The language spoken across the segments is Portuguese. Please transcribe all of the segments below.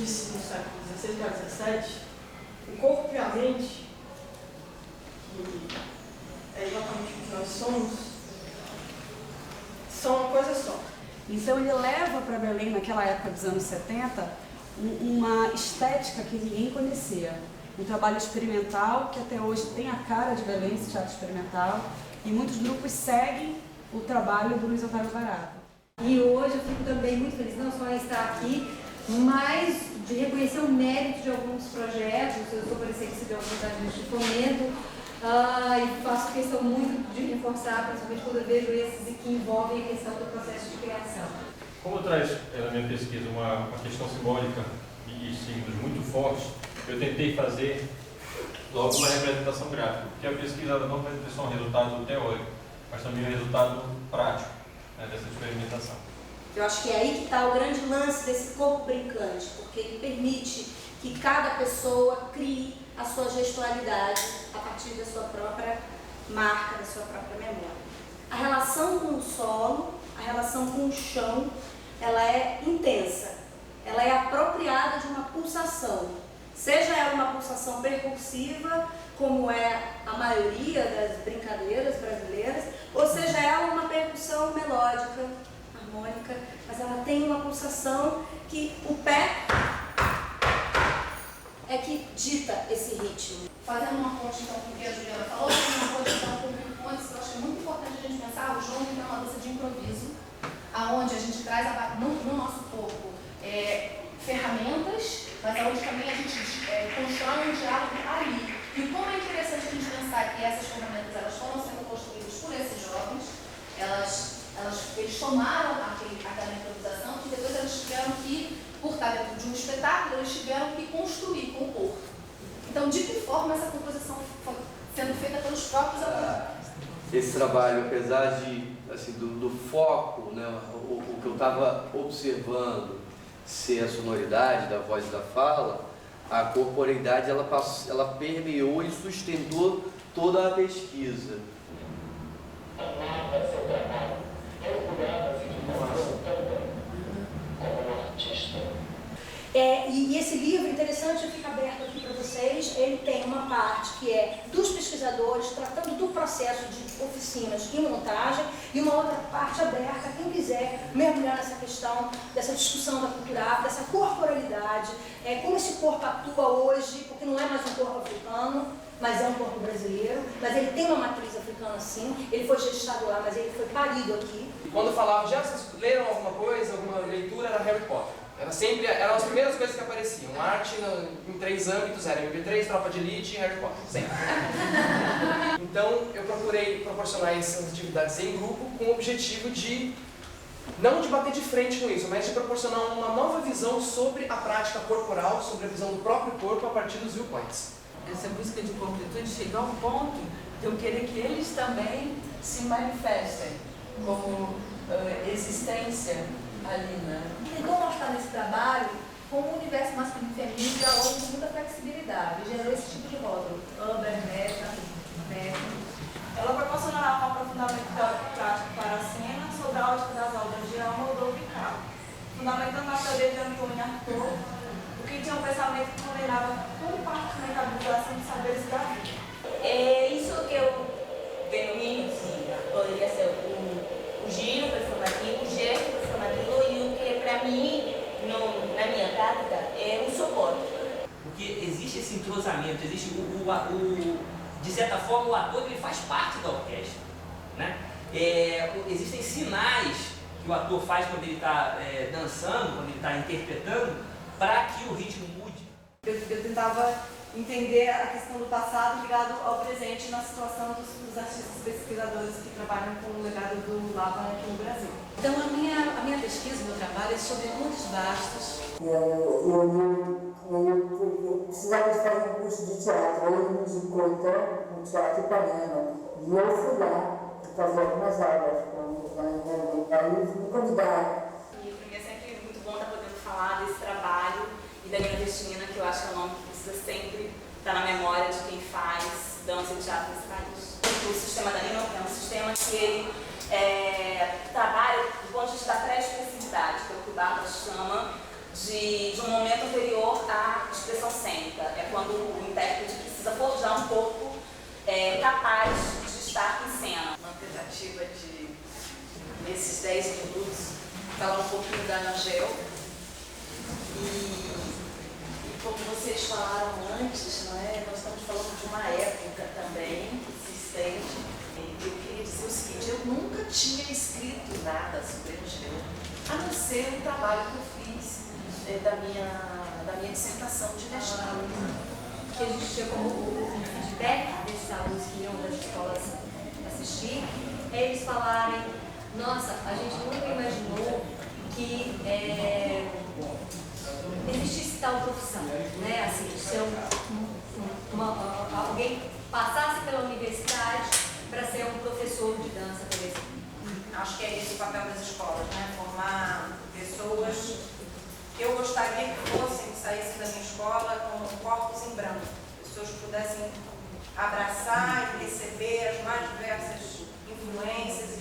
disse no século XVI para XVII, o corpo e a mente, que é exatamente o que nós somos, são uma coisa só. Então ele leva para Belém, naquela época dos anos 70, uma estética que ninguém conhecia. Um trabalho experimental que até hoje tem a cara de Belém, esse teatro experimental, e muitos grupos seguem o trabalho do Luiz Otávio Barata. E hoje eu fico também muito feliz, não só em estar aqui, mas de reconhecer o mérito de alguns projetos. Eu estou parecendo que recebi alguns ajudas de fomento, e faço questão muito de reforçar, principalmente quando eu vejo esses que envolvem a questão do processo de criação. Como traz na minha pesquisa uma questão simbólica e símbolos muito fortes, eu tentei fazer logo uma representação gráfica, porque a pesquisa não vai ter só um resultado teórico, mas também um resultado prático, né, dessa experimentação. Eu acho que é aí que está o grande lance desse corpo brincante, porque ele permite que cada pessoa crie a sua gestualidade a partir da sua própria marca, da sua própria memória. A relação com o solo, a relação com o chão, ela é intensa, ela é apropriada de uma pulsação, seja ela uma pulsação percursiva, como é a maioria das brincadeiras brasileiras, ou seja ela uma percussão melódica, harmônica, mas ela tem uma pulsação que o pé é que dita esse ritmo. Fazendo uma ponte então com o que a Juliana falou, uma ponte então com o Bill Pontes, eu acho que é muito importante a gente pensar o jogo então é uma dança de improviso, aonde a gente traz no nosso corpo ferramentas, mas aonde também a gente constrói um diálogo ali. E como é interessante a gente pensar que essas ferramentas elas foram sendo construídas por esses jovens, eles tomaram aquela improvisação que depois eles tiveram que, por estar dentro de um espetáculo, eles tiveram que construir com o corpo. Então, de que forma essa composição foi sendo feita pelos próprios atores? Esse trabalho, apesar de, assim, do foco, né, o que eu estava observando ser a sonoridade da voz e da fala, a corporeidade ela permeou e sustentou toda a pesquisa. E esse livro, interessante, fica aberto aqui para vocês, ele tem uma parte que é dos pesquisadores, tratando do processo de oficinas e montagem, e uma outra parte aberta, quem quiser mergulhar nessa questão, dessa discussão da cultura afro, dessa corporalidade, como esse corpo atua hoje, porque não é mais um corpo africano, mas é um corpo brasileiro, mas ele tem uma matriz africana sim, ele foi gestado lá, mas ele foi parido aqui. E quando falava, já vocês leram alguma coisa, alguma leitura, era Harry Potter. Eram as primeiras coisas que apareciam. Arte em 3 âmbitos, era MP3, Tropa de Elite e Harry Potter, sempre. Então eu procurei proporcionar essas atividades em grupo com o objetivo de, não de bater de frente com isso, mas de proporcionar uma nova visão sobre a prática corporal, sobre a visão do próprio corpo a partir dos viewpoints. Essa busca de completude chega a um ponto de eu querer que eles também se manifestem como existência ali, né? E como mostrar nesse trabalho como o universo masculino e feminino dialogam com muita flexibilidade, gerou esse tipo de rótulo, Amber, Meta. Ela proporcionará um aprofundamento teórico-prático para a cena sobre a ótica das obras de Alma Ludovical, fundamentando a teoria de Antônio Artaud, o que tinha um pensamento que condenava compartimentalização de saberes da vida. Isso que eu denomino que poderia ser o giro performativo, o gesto performativo e o que para mim, na minha prática, é um suporte. Porque existe esse entrosamento, existe de certa forma o ator ele faz parte da orquestra, né? Existem sinais que o ator faz quando ele está dançando, quando ele está interpretando, para que o ritmo mude. Eu tentava entender a questão do passado ligado ao presente na situação dos artistas pesquisadores que trabalham com o legado do Lava aqui no Brasil. Então a minha pesquisa, meu trabalho é sobre Montes Bastos. Eu precisava de fazer um curso de teatro, aí ele me indicou então no Teatro Ipanema. E eu fui lá fazer algumas aulas aí me convidaram. E para mim é sempre muito bom estar podendo falar desse trabalho e da Nina Cristina, que eu acho que é um nome que precisa sempre estar na memória de quem faz dança e teatro nesse país. O sistema da Nina é um sistema que ele trabalha do ponto de vista da pré-expressividade, que é o que o Barba chama de um momento anterior à expressão cênica. É quando o intérprete precisa forjar um corpo capaz de estar em cena. Uma tentativa de, nesses 10 minutos, falar um pouquinho da Angel. E como vocês falaram antes, não é? Nós estamos falando de uma época também que se estende. Eu queria dizer o seguinte, eu nunca tinha escrito nada sobre Angel, a não ser o trabalho que eu fiz da minha dissertação de mestrado. Que a gente chegou como feedback desses alunos que iam das escolas assistir, eles falarem, nossa, a gente nunca imaginou que existisse tal profissão, né? Assim, se alguém passasse pela universidade para ser um professor de dança, por exemplo. Acho que é esse o papel das escolas, né? Formar pessoas que eu gostaria que fossem, que saíssem da minha escola com corpos em branco. Pessoas que pudessem abraçar e receber as mais diversas influências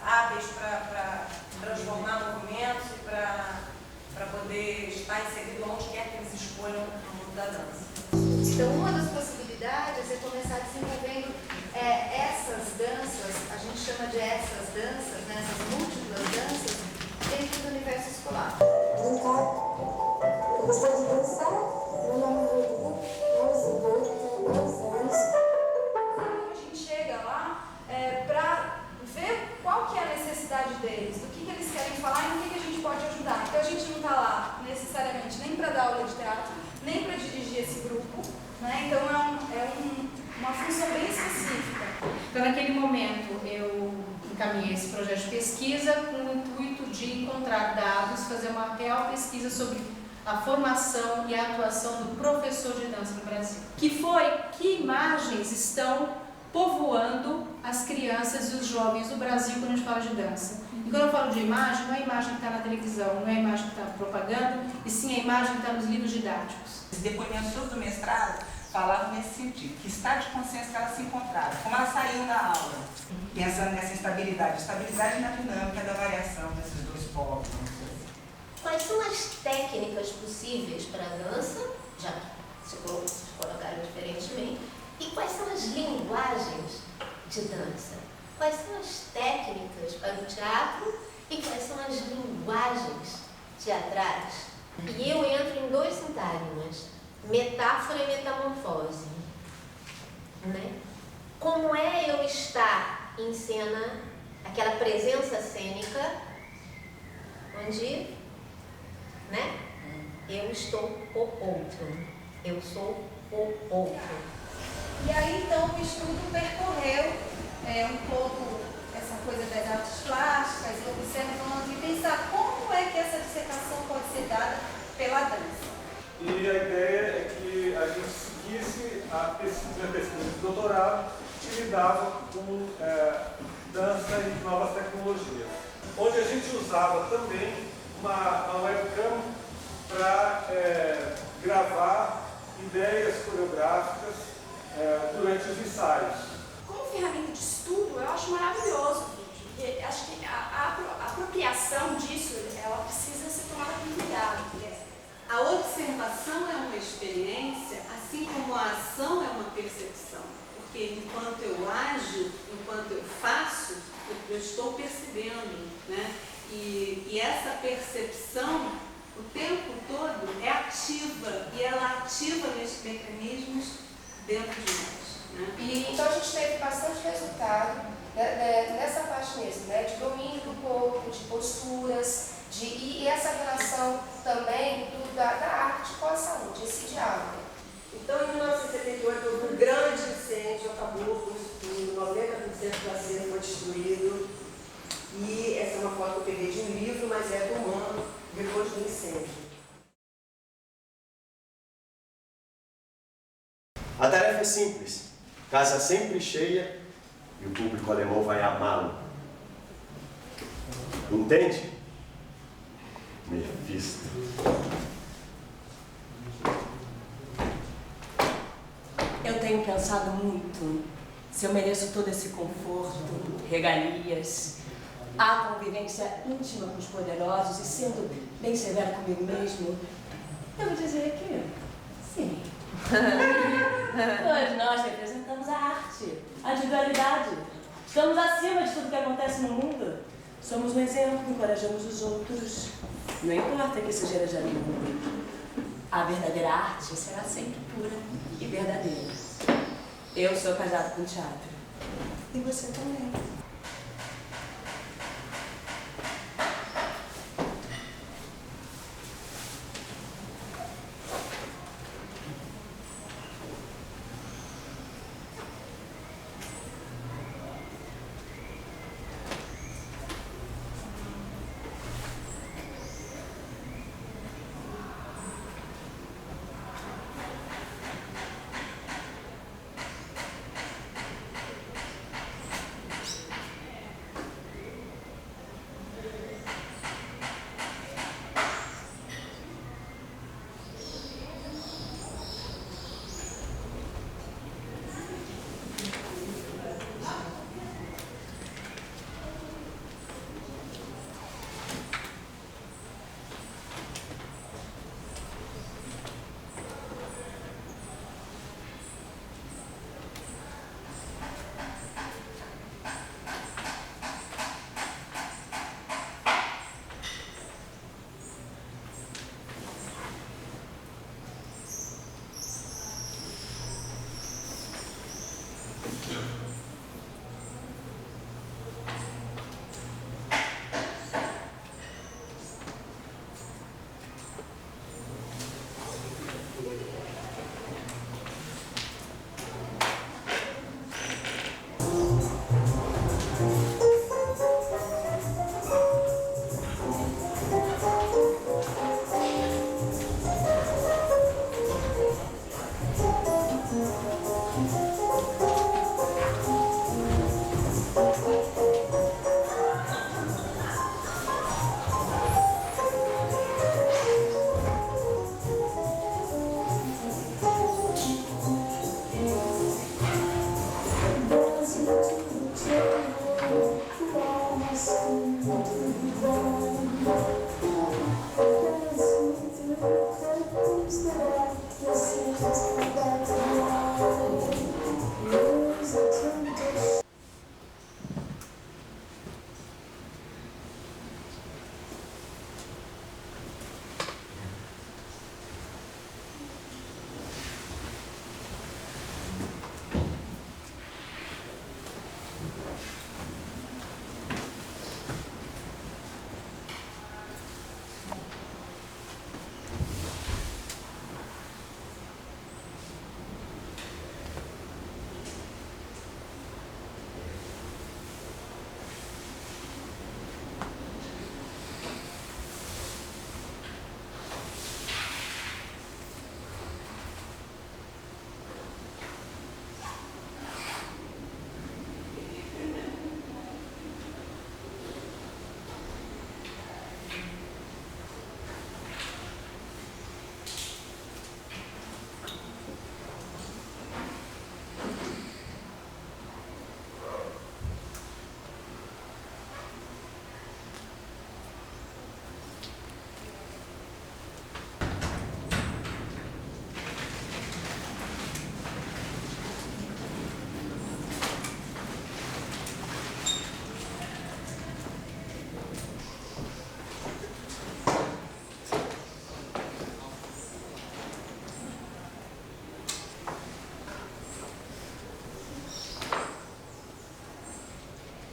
hábeis para transformar movimentos e para poder estar inserido onde quer que eles escolham no mundo da dança. Então, uma das possibilidades é começar desenvolvendo essas danças, a gente chama de essas danças, né, essas múltiplas danças, dentro do universo escolar. Brincar. Eu gostei de dançar, meu nome é Rodrigo, 2 anos. A gente chega lá para ver qual que é a necessidade deles, do que eles querem falar e no que a gente pode ajudar. Então a gente não está lá necessariamente nem para dar aula de teatro, nem para dirigir esse grupo, né? Então uma função bem específica. Então, naquele momento, eu encaminhei esse projeto de pesquisa com o intuito de encontrar dados, fazer uma real pesquisa sobre a formação e a atuação do professor de dança no Brasil. Que imagens estão povoando as crianças e os jovens do Brasil quando a gente fala de dança. E quando eu falo de imagem, não é a imagem que está na televisão, não é a imagem que está na propaganda, e sim a imagem que está nos livros didáticos. Os depoimentos todos do mestrado falavam nesse sentido, que estado de consciência que elas se encontraram, como elas saíam da aula, pensando nessa estabilidade na dinâmica da variação desses dois povos. Quais são as técnicas possíveis para a dança, já que se colocaram diferentemente, e quais são as linguagens de dança? Quais são as técnicas para o teatro e quais são as linguagens teatrais? E eu entro em 2 sintágmas, metáfora e metamorfose. Né? Como é eu estar em cena, aquela presença cênica, onde, né, eu estou o outro, eu sou o outro. E aí, então, o estudo percorreu um pouco essa coisa das artes plásticas, observando e pensar como é que essa dissertação pode ser dada pela dança. E a ideia é que a gente seguisse a pesquisa de doutorado que lidava com dança e novas tecnologias, onde a gente usava também uma webcam para gravar ideias coreográficas durante os ensaios. Como ferramenta de estudo, eu acho maravilhoso o vídeo, porque acho que a apropriação disso, ela precisa ser tomada com cuidado. A observação é uma experiência, assim como a ação é uma percepção. Porque enquanto eu ajo, enquanto eu faço, eu estou percebendo, né? E essa percepção, o tempo todo, é ativa. E ela ativa esses mecanismos dentro de nós. Né? E, então a gente teve bastante resultado nessa parte mesmo, né? De domínio do corpo, de posturas, e essa relação também da arte com a saúde, esse diálogo. Então, em 1978, houve um grande incêndio, acabou com isso tudo, 90% do acervo foi destruído. E essa é uma foto que eu peguei de um livro, mas é do ano, depois do incêndio. A tarefa é simples. Casa sempre cheia e o público alemão vai amá-lo. Entende? Mephisto. Eu tenho pensado muito se eu mereço todo esse conforto, regalias, a convivência íntima com os poderosos e sendo bem severa comigo mesmo, devo dizer que sim. Todos nós representamos a arte, a individualidade. Estamos acima de tudo que acontece no mundo. Somos um exemplo, encorajamos os outros. Não importa que isso gere no mundo. A verdadeira arte será sempre pura e verdadeira. Eu sou casada com teatro. E você também.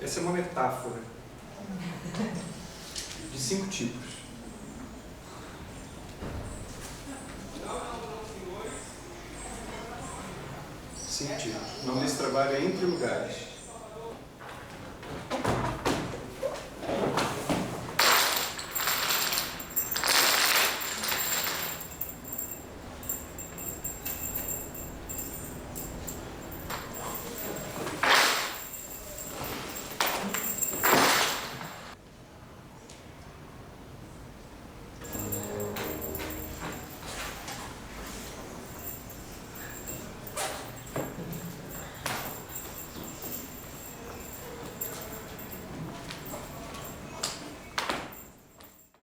Essa é uma metáfora de 5 tipos. O nome desse trabalho é Entre Lugares.